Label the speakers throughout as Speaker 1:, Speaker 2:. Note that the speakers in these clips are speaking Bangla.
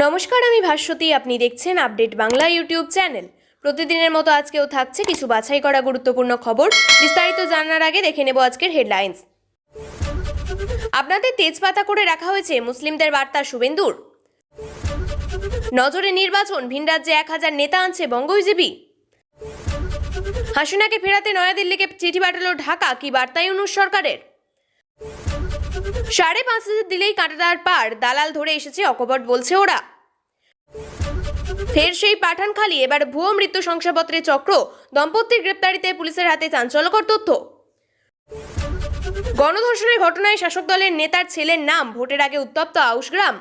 Speaker 1: নমস্কার, আমি ভাস্বতী। আপনি দেখছেন আপডেট বাংলা ইউটিউব চ্যানেল। প্রতিদিনের মতো আজকেও থাকছে কিছু বাছাই করা গুরুত্বপূর্ণ খবর। বিস্তারিত জানার আগে দেখে নেব আজকের হেডলাইন্স। আপনাদের তেজপাতা করে রাখা হয়েছে মুসলিমদের বার্তা শুভেন্দুর। নজরে নির্বাচন, ভিন রাজ্যে 1000 নেতা আনছে বঙ্গ বিজেপি। হাসিনাকে ফেরাতে নয়াদিল্লিকে চিঠি পাঠালো ঢাকা, কি বার্তা ইউনূস সরকারের। 5,500 দিলেই কাঁটাতার পার, দালাল ধরে এসেছে অকপট বলছে ওরা। ফের সেই পাঠানখালী, এবার ভুয়ো মৃত্যু শংসাপত্রে চক্র, দম্পতির গ্রেপ্তারিতে পুলিশের হাতে চাঞ্চল্যকর তথ্য। গণধর্ষণের ঘটনায় শাসক দলের নেতার ছেলের নাম, ভোটের আগে উত্তপ্ত আউশগ্রাম।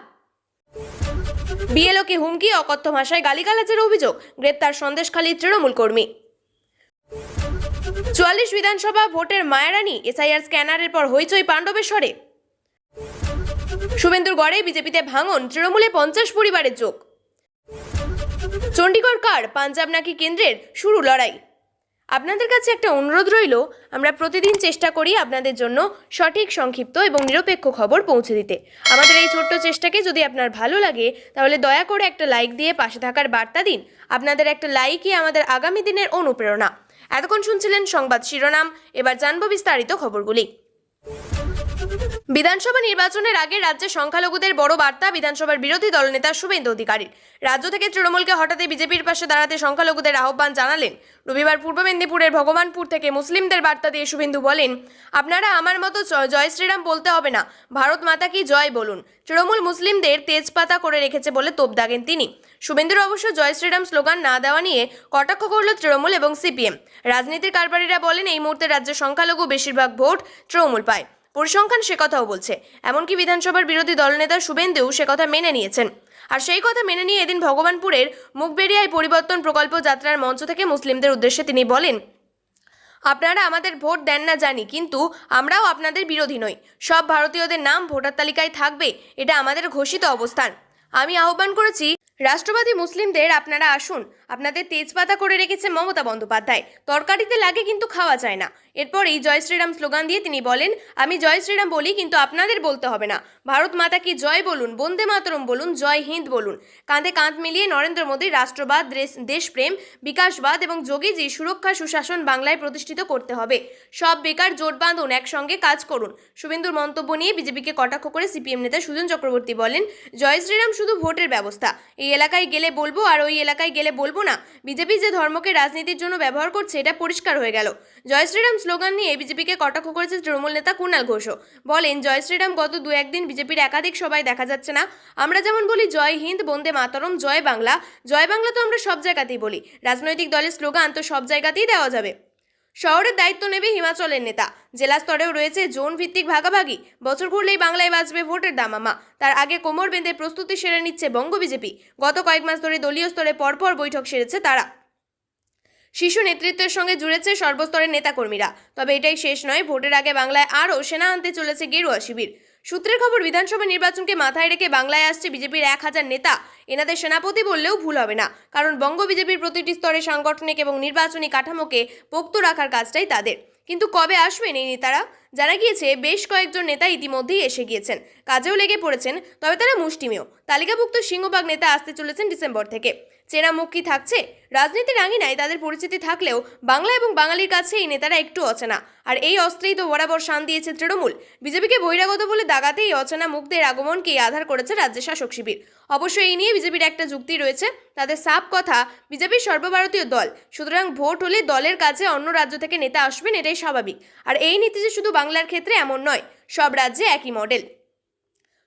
Speaker 1: বিএলওকে হুমকি, অকথ্য ভাষায় গালিগালাজের অভিযোগ, গ্রেপ্তার সন্দেশখালীর তৃণমূল কর্মী। 44 বিধানসভা ভোটের মায়ারানি, এসআইআর স্ক্যানারের পর হইচই পাণ্ডবেশ্বরে। শুভেন্দুর গড়ে বিজেপিতে ভাঙন, তৃণমূলে 50 পরিবারের যোগ। চণ্ডীগড় কার, পাঞ্জাব নাকি কেন্দ্রের, শুরু লড়াই। আপনাদের কাছে একটা অনুরোধ রইল, আমরা প্রতিদিন চেষ্টা করি আপনাদের জন্য সঠিক, সংক্ষিপ্ত এবং নিরপেক্ষ খবর পৌঁছে দিতে। আমাদের এই ছোট্ট চেষ্টাকে যদি আপনার ভালো লাগে, তাহলে দয়া করে একটা লাইক দিয়ে পাশে থাকার বার্তা দিন। আপনাদের একটা লাইকই আমাদের আগামী দিনের অনুপ্রেরণা। এতক্ষণ শুনছিলেন সংবাদ শিরোনাম, এবার জানবো বিস্তারিত খবরগুলি। বিধানসভা নির্বাচনের আগে রাজ্যে সংখ্যালঘুদের বড় বার্তা বিধানসভার বিরোধী দলনেতা শুভেন্দু অধিকারীর। রাজ্য থেকে তৃণমূলকে হটাতে বিজেপির পাশে দাঁড়াতে সংখ্যালঘুদের আহ্বান জানালেন। রবিবার পূর্ব মেদিনীপুরের ভগবানপুর থেকে মুসলিমদের বার্তা দিয়ে শুভেন্দু বলেন, আপনারা আমার মতো জয় শ্রীরাম বলতে হবে না, ভারত মাতা কি জয় বলুন। তৃণমূল মুসলিমদের তেজপাতা করে রেখেছে বলে তোপ দাগেন তিনি। শুভেন্দুর অবশ্য জয় শ্রীরাম স্লোগান না দেওয়া নিয়ে কটাক্ষ করল তৃণমূল এবং সিপিএম। রাজনীতির কারবারিরা বলেন, এই মুহূর্তে রাজ্যে সংখ্যালঘু বেশিরভাগ ভোট তৃণমূল পায়। পরিসংখ্যান সে কথাও বলছে। এমনকি বিধানসভার বিরোধী দলনেতা শুভেন্দু সে কথা মেনে নিয়েছেন। আর সেই কথা মেনে নিয়ে এদিন ভগবানপুরের মুখবেড়িয়ায় পরিবর্তন প্রকল্প যাত্রার মঞ্চ থেকে মুসলিমদের উদ্দেশ্যে তিনি বলেন, আপনারা আমাদের ভোট দেন না জানি, কিন্তু আমরাও আপনাদের বিরোধী নই। সব ভারতীয়দের নাম ভোটার তালিকায় থাকবে, এটা আমাদের ঘোষিত অবস্থান। আমি আহ্বান করেছি রাষ্ট্রবাদী মুসলিমদের, আপনারা আসুন। আপনাদের তেজপাতা করে রেখেছে মমতা বন্দ্যোপাধ্যায়, তরকারিতে লাগে কিন্তু খাওয়া যায় না। এরপরেই জয় শ্রীরাম স্লোগান দিয়ে তিনি বলেন, আমি জয় শ্রীরাম বলি, কিন্তু আপনাদের বলতে হবে না। ভারত মাতা কি জয় বলুন, বন্দে মাতরম বলুন, জয় হিন্দ বলুন। কাঁধে কাঁধ মিলিয়ে নরেন্দ্র মোদী রাষ্ট্রবাদ, দেশপ্রেম, বিকাশবাদ এবং যোগীজি সুরক্ষা, সুশাসন বাংলায় প্রতিষ্ঠিত করতে হবে। সব বেকার জোট বাঁধুন, একসঙ্গে কাজ করুন। শুভেন্দুর মন্তব্য নিয়ে বিজেপিকে কটাক্ষ করে সিপিএম নেতা সুজন চক্রবর্তী বলেন, জয় শ্রীরাম শুধু ভোটের ব্যবস্থা। এই এলাকায় গেলে বলবো আর ওই এলাকায় গেলে বলবো না। বিজেপি যে ধর্মকে রাজনীতির জন্য ব্যবহার করছে, এটা পরিষ্কার হয়ে গেল। জয় শ্রীরাম স্লোগান নিয়ে বিজেপিকে কটাক্ষ করেছে তৃণমূল নেতা কুণাল ঘোষও। বলেন, জয় শ্রীরাম গত 2-1 দিন বিজেপির একাধিক সভায় দেখা যাচ্ছে না। আমরা যেমন বলি জয় হিন্দ, বন্দে মাতরম, জয় বাংলা। জয় বাংলা তো আমরা সব জায়গাতেই বলি। রাজনৈতিক দলের স্লোগান তো সব জায়গাতেই দেওয়া যাবে। শহরের দায়িত্ব নেবে হিমাচলের নেতা। জেলা স্তরেও রয়েছে জোন ভিত্তিক ভাগাভাগি। বছর ঘুরলেই বাংলায় বাজবে ভোটের দামামা। তার আগে কোমর বেঁধে প্রস্তুতি সেরে নিচ্ছে বঙ্গ বিজেপি। গত কয়েক মাস ধরে দলীয় স্তরে পরপর বৈঠক সেরেছে তারা। শিশু নেতৃত্বের সঙ্গে জুড়েছে সর্বস্তরের নেতাকর্মীরা। তবে এটাই শেষ নয়, ভোটের আগে বাংলায় আরও সেনা আনতে চলেছে গেরুয়া শিবির। সূত্রের খবর, বিধানসভা নির্বাচনকে মাথায় রেখে বাংলায় আসছে বিজেপির 1000 নেতা। এনাদের সেনাপতি বললেও ভুল হবে না, কারণ বঙ্গ বিজেপির প্রতিটি স্তরে সাংগঠনিক এবং নির্বাচনী কাঠামোকে পোক্ত রাখার কাজটাই তাদের। কিন্তু কবে আসবেন এই নেতারা? জানা গিয়েছে বেশ কয়েকজন নেতা ইতিমধ্যেই এসে গিয়েছেন, কাজেও লেগে পড়েছেন। তবে তারা মুষ্টিমেয়। তালিকাভুক্ত সিংহভাগ নেতা আসতে চলেছেন ডিসেম্বর থেকে। চেনা মুখ কি থাকছে? রাজনীতির আঙিনায় তাদের পরিচিতি থাকলেও বাংলা এবং বাঙালির কাছে এই নেতারা একটু অচেনা। আর এই অস্ত্রেই তো বরাবর শান দিয়েছে তৃণমূল। বিজেপিকে বহিরাগত বলে দাগাতে এই অচেনা মুখদের আগমনকেই আধার করেছে রাজ্যের শাসক শিবির। অবশ্য এই নিয়ে বিজেপির একটা যুক্তি রয়েছে। তাদের সাফ কথা, বিজেপির সর্বভারতীয় দল, সুতরাং ভোট হলে দলের কাছে অন্য রাজ্য থেকে নেতা আসবেন, এটাই স্বাভাবিক। আর এই নীতি যে শুধু বাংলার ক্ষেত্রে এমন নয়, সব রাজ্যে একই মডেল।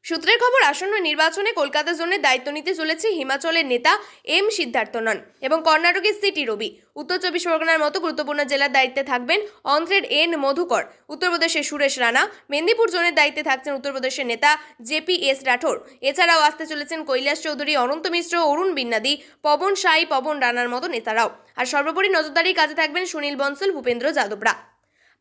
Speaker 1: সূত্রের খবর, আসন্ন নির্বাচনে কলকাতা জোনের দায়িত্ব নিতে চলেছে হিমাচলের নেতা এম সিদ্ধার্থনন এবং কর্ণাটকের সিটি রবি। উত্তর 24 পরগনার মতো গুরুত্বপূর্ণ জেলার দায়িত্বে থাকবেন অন্ধ্রের এন মধুকর, উত্তরপ্রদেশের সুরেশ রানা। মেদিনীপুর জোনের দায়িত্বে থাকছেন উত্তরপ্রদেশের নেতা জেপি-এস রাঠোর। এছাড়াও আসতে চলেছেন কৈলাস চৌধুরী, অনন্ত মিশ্র, অরুণ বিন্নাদি, পবন সাই, পবন রানার মতো নেতারাও। আর সর্বোপরি নজরদারির কাজে থাকবেন সুনীল বনসল, ভূপেন্দ্র যাদবরা।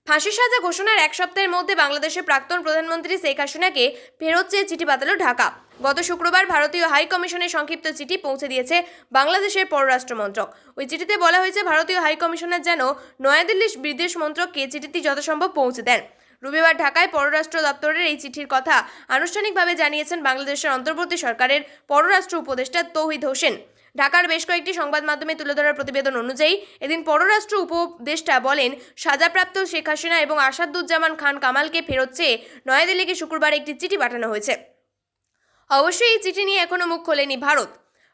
Speaker 1: ফাঁসির সাজা ঘোষণার এক সপ্তাহের মধ্যে বাংলাদেশের প্রাক্তন প্রধানমন্ত্রী শেখ হাসিনাকে ফেরত চেয়ে চিঠি পাঠালো ঢাকা। গত শুক্রবার ভারতীয় হাই কমিশনের সংক্ষিপ্ত চিঠি পৌঁছে দিয়েছে বাংলাদেশের পররাষ্ট্র মন্ত্রক। ওই চিঠিতে বলা হয়েছে, ভারতীয় হাই কমিশনার যেন নয়াদিল্লির বিদেশ মন্ত্রককে চিঠিটি যথাসম্ভব পৌঁছে দেন। রবিবার ঢাকায় পররাষ্ট্র দপ্তরের এই চিঠির কথা আনুষ্ঠানিকভাবে জানিয়েছেন বাংলাদেশের অন্তর্বর্তী সরকারের পররাষ্ট্র উপদেষ্টা তৌহিদ হোসেন। ঢাকার বেশ কয়েকটি সংবাদ মাধ্যমে তুলে ধরা প্রতিবেদন অনুযায়ী এদিন পররাষ্ট্র উপদেষ্টা বলেন, সাজাপ্রাপ্ত শেখ হাসিনা এবং আসাদুজ্জামান খান কামালকে ফেরত চেয়ে নয়াদিল্লিকে শুক্রবার একটি চিঠি পাঠানো হয়েছে। অবশ্যই এই চিঠি নিয়ে এখনো মুখ খোলেনি ভারত।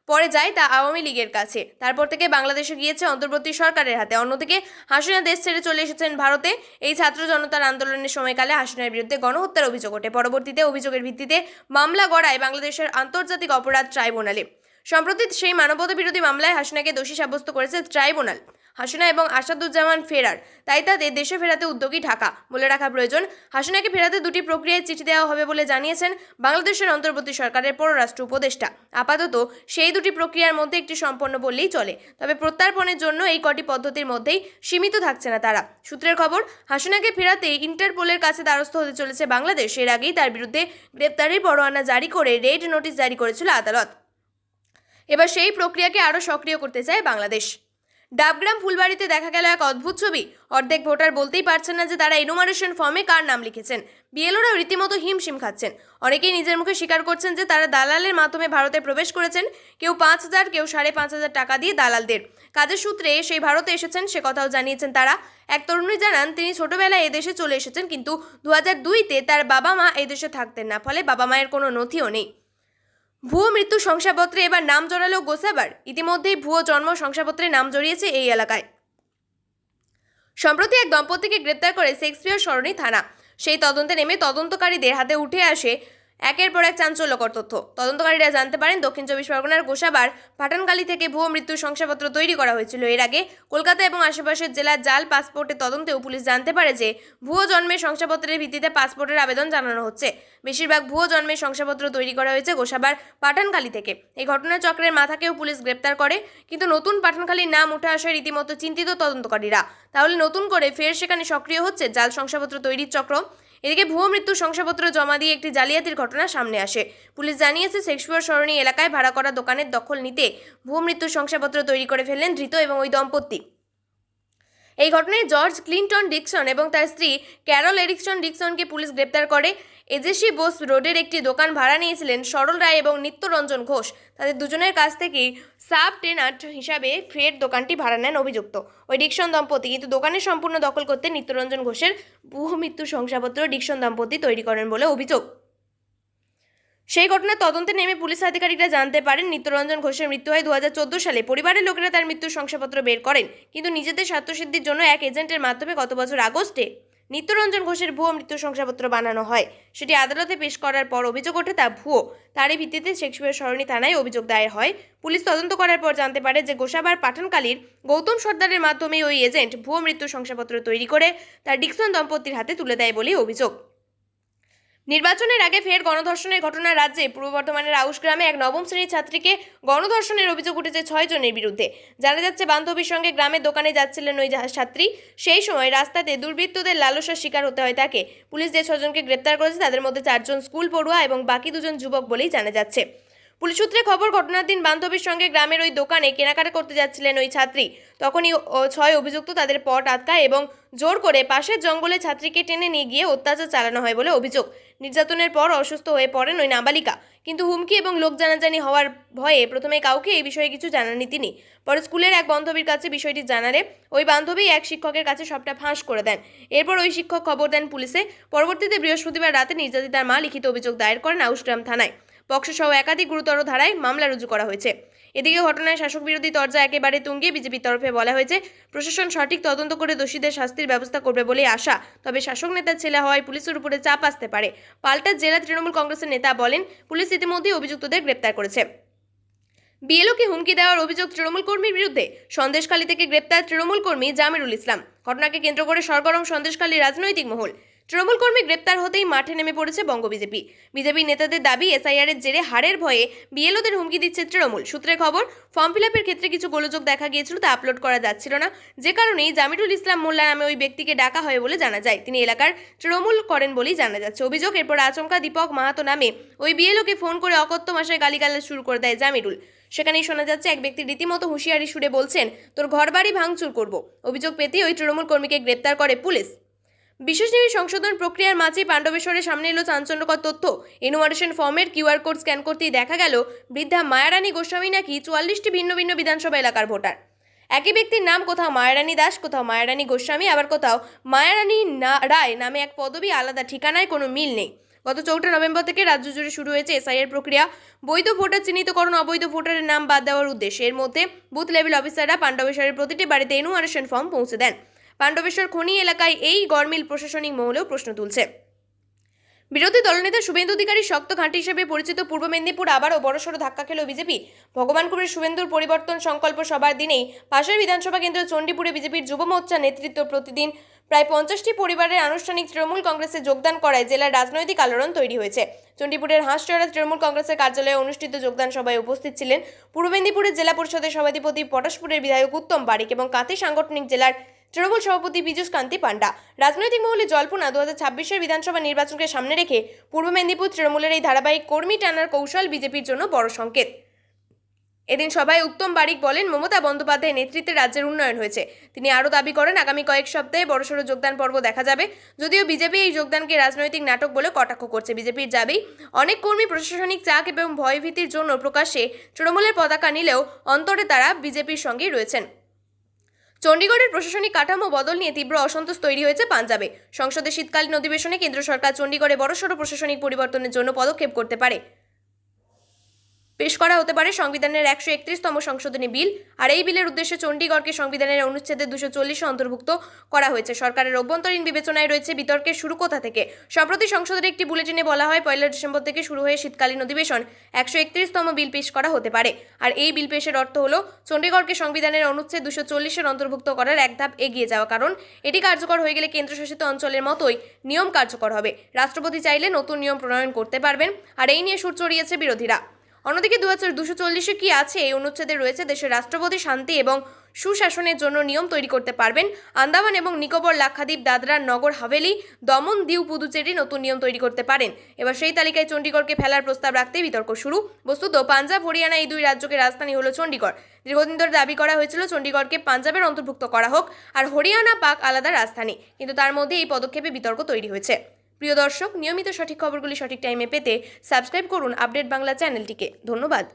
Speaker 1: পরে যায় তা আওয়ামী লীগের কাছে, তারপর থেকে বাংলাদেশে গিয়েছে অন্তর্বর্তী সরকারের হাতে। অন্যদিকে হাসিনা দেশ ছেড়ে চলে এসেছেন ভারতে। এই ছাত্র জনতার আন্দোলনের সময়কালে হাসিনার বিরুদ্ধে গণহত্যার অভিযোগ ওঠে। পরবর্তীতে অভিযোগের ভিত্তিতে মামলা গড়ায় বাংলাদেশের আন্তর্জাতিক অপরাধ ট্রাইব্যুনালে। সম্প্রতি সেই মানবতা বিরোধী মামলায় হাসিনাকে দোষী সাব্যস্ত করেছে ট্রাইব্যুনাল। হাসিনা এবং আসাদুজ্জামান ফেরার, তাই তাদের দেশে ফেরাতে উদ্যোগী ঢাকা। বলে রাখা প্রয়োজন, হাসিনাকে ফেরাতে দুটি প্রক্রিয়ায় চিঠি দেওয়া হবে বলে জানিয়েছেন বাংলাদেশের অন্তর্বর্তী সরকারের পররাষ্ট্র উপদেষ্টা। আপাতত সেই দুটি প্রক্রিয়ার মধ্যে একটি সম্পন্ন বললেই চলে, তবে প্রত্যর্পণের জন্য এই কটি পদ্ধতির মধ্যেই সীমিত থাকছে না তারা। সূত্রের খবর, হাসিনাকে ফেরাতে ইন্টারপোলের কাছে দ্বারস্থ হতে চলেছে বাংলাদেশ। এর আগেই তার বিরুদ্ধে গ্রেপ্তারের পরোয়ানা জারি করে রেড নোটিশ জারি করেছিল আদালত। এবার সেই প্রক্রিয়াকে আরও সক্রিয় করতে চায় বাংলাদেশ। ডাবগ্রাম ফুলবাড়িতে দেখা গেল এক অদ্ভুত ছবি। অর্ধেক ভোটার বলতেই পারছেন না যে তারা এনুমারেশন ফর্মে কার নাম লিখেছেন। বিএলওরা রীতিমতো হিমশিম খাচ্ছেন। অনেকেই নিজের মুখে স্বীকার করছেন যে তারা দালালের মাধ্যমে ভারতে প্রবেশ করেছেন। কেউ 5,000, কেউ 5,500 টাকা দিয়ে দালালদের কাজের সূত্রে সেই ভারতে এসেছেন, সে কথাও জানিয়েছেন তারা। এক তরুণী জানান, তিনি ছোটবেলায় এদেশে চলে এসেছেন, কিন্তু 2002-তে তার বাবা মা এদেশে থাকতেন না, ফলে বাবা মায়ের কোনো নথিও নেই। ভুয়ো মৃত্যু শংসাপত্রে এবার নাম জড়ালো গোসাবার। ইতিমধ্যেই ভুয়ো জন্ম শংসাপত্রে নাম জড়িয়েছে এই এলাকায়। সম্প্রতি এক দম্পতিকে গ্রেপ্তার করে শেক্সপিয়ার সরণি থানা। সেই তদন্তে নেমে তদন্তকারীদের হাতে উঠে আসে একের পর এক চাঞ্চল্যকর তথ্য। তদন্তকারীরা জানতে পারেন, দক্ষিণ 24 পরগনার গোসাবার পাঠানকালী থেকে ভুয়ো মৃত্যুর শংসাপত্র তৈরি করা হয়েছিল। এর আগে কলকাতা এবং আশেপাশের জেলার জাল পাসপোর্টের তদন্তেও পুলিশ জানতে পারে যে ভুয়ো জন্মের শংসাপত্রের ভিত্তিতে পাসপোর্টের আবেদন জানানো হচ্ছে। বেশিরভাগ ভুয়ো জন্মের শংসাপত্র তৈরি করা হয়েছে গোসাবার পাঠানকালী থেকে। এই ঘটনার চক্রের মাথাকেও পুলিশ গ্রেপ্তার করে, কিন্তু নতুন পাঠানকালীর নাম উঠে আসায় রীতিমতো চিন্তিত তদন্তকারীরা। তাহলে নতুন করে ফের সেখানে সক্রিয় হচ্ছে জাল শংসাপত্র তৈরির চক্র। এদিকে ভুয়ো মৃত্যুর শংসাপত্র জমা দিয়ে একটি জালিয়াতির ঘটনা সামনে আসে। পুলিশ জানিয়েছে, শেক্সপিয়ার সরণি এলাকায় ভাড়া করা দোকানের দখল নিতে ভুয়ো মৃত্যুর শংসাপত্র তৈরি করে ফেললেন ধৃত এবং ওই দম্পতি। এই ঘটনায় জর্জ ক্লিন্টন ডিকসন এবং তার স্ত্রী ক্যারল এরিকসন ডিকসনকে পুলিশ গ্রেপ্তার করে। এজেসি বোস রোডের একটি দোকান ভাড়া নিয়েছিলেন সরল রায় এবং নিত্যরঞ্জন ঘোষ। তাদের দুজনের কাছ থেকেই সাব টেনান্ট হিসাবে ফের দোকানটি ভাড়া নেন অভিযুক্ত ওই ডিকসন দম্পতি, কিন্তু দোকানের সম্পূর্ণ দখল করতে নিত্যরঞ্জন ঘোষের ভুয়ো মৃত্যু শংসাপত্র ডিকসন দম্পতি তৈরি করেন বলে অভিযোগ। সেই ঘটনার তদন্তে নেমে পুলিশ আধিকারিকরা জানতে পারেন, নিত্যরঞ্জন ঘোষের মৃত্যু হয় 2014 সালে। পরিবারের লোকেরা তার মৃত্যুর শংসাপত্র বের করেন, কিন্তু নিজেদের স্বার্থসিদ্ধির জন্য এক এজেন্টের মাধ্যমে গত বছর আগস্টে নিত্যরঞ্জন ঘোষের ভুয়ো মৃত্যু শংসাপত্র বানানো হয়। সেটি আদালতে পেশ করার পর অভিযোগ ওঠে তা ভুয়ো। তারই ভিত্তিতে শেক্সপিয়ার সরণি থানায় অভিযোগ দায়ের হয়। পুলিশ তদন্ত করার পর জানতে পারে যে গোসাবার পাঠানকালীর গৌতম সর্দারের মাধ্যমে ওই এজেন্ট ভুয়ো মৃত্যু শংসাপত্র তৈরি করে তার ডিকসন দম্পতির হাতে তুলে দেয় বলেই অভিযোগ। নির্বাচনের আগে ফের গণধর্ষণের ঘটনা রাজ্যে। পূর্ব বর্ধমানের আউশ গ্রামে এক নবম শ্রেণীর ছাত্রীকে গণধর্ষণের অভিযোগ উঠেছে 6 জনের বিরুদ্ধে। জানা যাচ্ছে, বান্ধবীর সঙ্গে গ্রামের দোকানে যাচ্ছিলেন ওই ছাত্রী। সেই সময় রাস্তাতে দুর্বৃত্তদের লালসার শিকার হতে হয় তাকে। পুলিশ যে 6 জনকে গ্রেপ্তার করেছে তাদের মধ্যে 4 জন স্কুল পড়ুয়া এবং বাকি 2 জন যুবক বলেই জানা যাচ্ছে। পুলিশ সূত্রে খবর, ঘটনার দিন বান্ধবীর সঙ্গে গ্রামের ওই দোকানে কেনাকাটা করতে যাচ্ছিলেন ওই ছাত্রী। তখনই 6 অভিযুক্ত তাদের পথ আটকায় এবং জোর করে পাশের জঙ্গলে ছাত্রীকে টেনে নিয়ে গিয়ে অত্যাচার চালানো হয় বলে অভিযোগ। নির্যাতনের পর অসুস্থ হয়ে পড়েন ওই নাবালিকা, কিন্তু হুমকি এবং লোক জানাজানি হওয়ার ভয়ে প্রথমে কাউকে এই বিষয়ে কিছু জানাননি তিনি। পরে স্কুলের এক বান্ধবীর কাছে বিষয়টি জানালে ওই বান্ধবী এক শিক্ষকের কাছে সবটা ফাঁস করে দেন। এরপর ওই শিক্ষক খবর দেন পুলিশে। পরবর্তীতে বৃহস্পতিবার রাতে নির্যাতিতার মা লিখিত অভিযোগ দায়ের করেন আউশগ্রাম থানায়। পক্সো সহ একাধিক গুরুতর ধারায় মামলা রুজু করা হয়েছে। এদিকে ঘটনায় শাসক বিরোধী তরজা একেবারে তুঙ্গে। বিজেপির তরফে বলা হয়েছে, প্রশাসন সঠিক তদন্ত করে দোষীদের শাস্তির ব্যবস্থা করবে বলে আশা। তবে শাসক নেতার ছেলে হওয়ায় পুলিশের উপরে চাপ আসতে পারে। পাল্টা জেলা তৃণমূল কংগ্রেসের নেতা বলেন, পুলিশ ইতিমধ্যেই অভিযুক্তদের গ্রেপ্তার করেছে। বিএলওকে হুমকি দেওয়ার অভিযোগ তৃণমূল কর্মীর বিরুদ্ধে। সন্দেশখালী থেকে গ্রেপ্তার তৃণমূল কর্মী জামিরুল ইসলাম। ঘটনাকে কেন্দ্র করে সরগরম সন্দেশখালী রাজনৈতিক মহল। তৃণমূল কর্মী গ্রেপ্তার হতেই মাঠে নেমে পড়েছে বঙ্গ বিজেপি। বিজেপি নেতাদের দাবি, এসআইআরের জেরে হারের ভয়ে বিএলওদের হুমকি দিচ্ছে তৃণমূল। সূত্রের খবর, ফর্ম ফিলআপের ক্ষেত্রে কিছু গোলযোগ দেখা গিয়েছিল, তা আপলোড করা যাচ্ছিল না, যে কারণেই জামিরুল ইসলাম মোল্লা নামে ওই ব্যক্তিকে ডাকা হয় বলে জানা যায়। তিনি এলাকার তৃণমূল করেন বলেই জানা যাচ্ছে। অভিযোগ, এরপর আচমকা দীপক মাহাতো নামে ওই বিএলওকে ফোন করে অকথ্য ভাষায় গালিগালাজ শুরু করে দেয় জামিরুল। সেখানেই শোনা যাচ্ছে এক ব্যক্তি রীতিমতো হুঁশিয়ারি সুরে বলছেন, তোর ঘরবাড়ি ভাঙচুর করব। অভিযোগ পেতে ওই তৃণমূল কর্মীকে গ্রেপ্তার করে পুলিশ। বিশেষজীবী সংশোধন প্রক্রিয়ার মাঝে পাণ্ডবেশ্বরের সামনে এলো চাঞ্চল্যকর তথ্য। এনুমারেশন ফর্মের কিউআর কোড স্ক্যান করতেই দেখা গেল বৃদ্ধা মায়ারানী গোস্বামী নাকি 44টি ভিন্ন ভিন্ন বিধানসভা এলাকার ভোটার। একই ব্যক্তির নাম কোথাও মায়ারানী দাস, কোথাও মায়ারানী গোস্বামী, আবার কোথাও মায়ারানী রায় নামে এক পদবি, আলাদা ঠিকানায় কোনো মিল নেই। গত 4 নভেম্বর থেকে রাজ্য জুড়ে শুরু হয়েছে এসআইআর প্রক্রিয়া। বৈধ ভোটার চিহ্নিতকরণ, অবৈধ ভোটারের নাম বাদ দেওয়ার উদ্দেশ্যে এর মধ্যে বুথ লেভেল অফিসাররা পাণ্ডবেশ্বরের প্রতিটি বাড়িতে এনুমারেশন ফর্ম পৌঁছে দেন। পাণ্ডবেশ্বর খনি এলাকায় এই গরমিল প্রশাসনিক মহলেও প্রশ্ন তুলছে। বিরোধী দলনেতা শুভেন্দু অধিকারীর শক্ত ঘাঁটি হিসেবে পরিচিত পূর্ব মেদিনীপুর আবারও বড়সড় ধাক্কা খেল বিজেপি। ভগবানপুরের শুভেন্দুর পরিবর্তন সংকল্প সভার দিনেই পাশের বিধানসভা কেন্দ্র চণ্ডীপুরে বিজেপির যুব মোর্চা নেতৃত্ব প্রতিদিন প্রায় 50টি পরিবারের আনুষ্ঠানিক তৃণমূল কংগ্রেসে যোগদান করায় জেলার রাজনৈতিক আলোড়ন তৈরি হয়েছে। চণ্ডীপুরের হাঁসচড়া তৃণমূল কংগ্রেসের কার্যালয়ে অনুষ্ঠিত যোগদান সভায় উপস্থিত ছিলেন পূর্ব মেদিনীপুরের জেলা পরিষদের সভাধিপতি, পটাশপুরের বিধায়ক উত্তম বারিক এবং কাঁথি সাংগঠনিক জেলার তৃণমূল সভাপতি পীযূষ কান্তি পান্ডা। রাজনৈতিক মহলে জল্পনা 2026-এর বিধানসভা নির্বাচনকে সামনে রেখে পূর্ব মেদিনীপুর তৃণমূলের এই ধারাবাহিক কর্মী টানার কৌশল বিজেপির জন্য বড় সংকেত। এদিন সভায় উত্তম বারিক বলেন, মমতা বন্দ্যোপাধ্যায়ের নেতৃত্বে রাজ্যের উন্নয়ন হয়েছে। তিনি আরও দাবি করেন, আগামী কয়েক সপ্তাহে বড়সড় যোগদান পর্ব দেখা যাবে। যদিও বিজেপি এই যোগদানকে রাজনৈতিক নাটক বলে কটাক্ষ করছে। বিজেপির দাবি, অনেক কর্মী প্রশাসনিক চাপ এবং ভয়ভীতির জন্য প্রকাশ্যে তৃণমূলের পতাকা নিলেও অন্তরে তারা বিজেপির সঙ্গেই রয়েছেন। চণ্ডীগড়ের প্রশাসনিক কাঠামো বদল নিয়ে তীব্র অসন্তোষ তৈরি হয়েছে পাঞ্জাবে। সংসদে শীতকালীন অধিবেশনে কেন্দ্র সরকার চণ্ডীগড়ে বড়সড় প্রশাসনিক পরিবর্তনের জন্য পদক্ষেপ করতে পারে। পেশ করা হতে পারে সংবিধানের 131তম সংশোধনী বিল। আর এই বিলের উদ্দেশ্যে চণ্ডীগড়কে সংবিধানের অনুচ্ছেদের 240 অন্তর্ভুক্ত করা হয়েছে। সরকারের অভ্যন্তরীণ বিবেচনায় রয়েছে বিতর্কের শুরু কোথা থেকে। সম্প্রতি সংসদের একটি বুলেটিনে বলা হয়, 1 ডিসেম্বর থেকে শুরু হয়ে শীতকালীন অধিবেশন 131তম বিল পেশ করা হতে পারে। আর এই বিল পেশের অর্থ হলো চণ্ডীগড়কে সংবিধানের অনুচ্ছেদ 240-এর অন্তর্ভুক্ত করার এক ধাপ এগিয়ে যাওয়া। কারণ এটি কার্যকর হয়ে গেলে কেন্দ্রশাসিত অঞ্চলের মতোই নিয়ম কার্যকর হবে। রাষ্ট্রপতি চাইলে নতুন নিয়ম প্রণয়ন করতে পারবেন। আর এই নিয়ে সুর চড়িয়েছে বিরোধীরা। অন্যদিকে 240-এ কি আছে? এই অনুচ্ছেদে রয়েছে, দেশের রাষ্ট্রপতি শান্তি এবং সুশাসনের জন্য নিয়ম তৈরি করতে পারবেন। আন্দামান এবং নিকোবর, লাক্ষাদ্বীপ, দাদরা, নগর হাভেলি, দমন, দিউ, পুদুচেরি নতুন নিয়ম তৈরি করতে পারেন। এবার সেই তালিকায় চণ্ডীগড়কে ফেলার প্রস্তাব রাখতেই বিতর্ক শুরু। বস্তুত পাঞ্জাব, হরিয়ানা এই দুই রাজ্যকে রাজধানী হলো চণ্ডীগড়। দীর্ঘদিন ধরে দাবি করা হয়েছিল চণ্ডীগড়কে পাঞ্জাবের অন্তর্ভুক্ত করা হোক আর হরিয়ানা পাক আলাদা রাজধানী, কিন্তু তার মধ্যে এই পদক্ষেপে বিতর্ক তৈরি হয়েছে। প্রিয় দর্শক, নিয়মিত সঠিক খবরগুলি সঠিক টাইমে পেতে সাবস্ক্রাইব করুন আপডেট বাংলা চ্যানেলটিকে। ধন্যবাদ।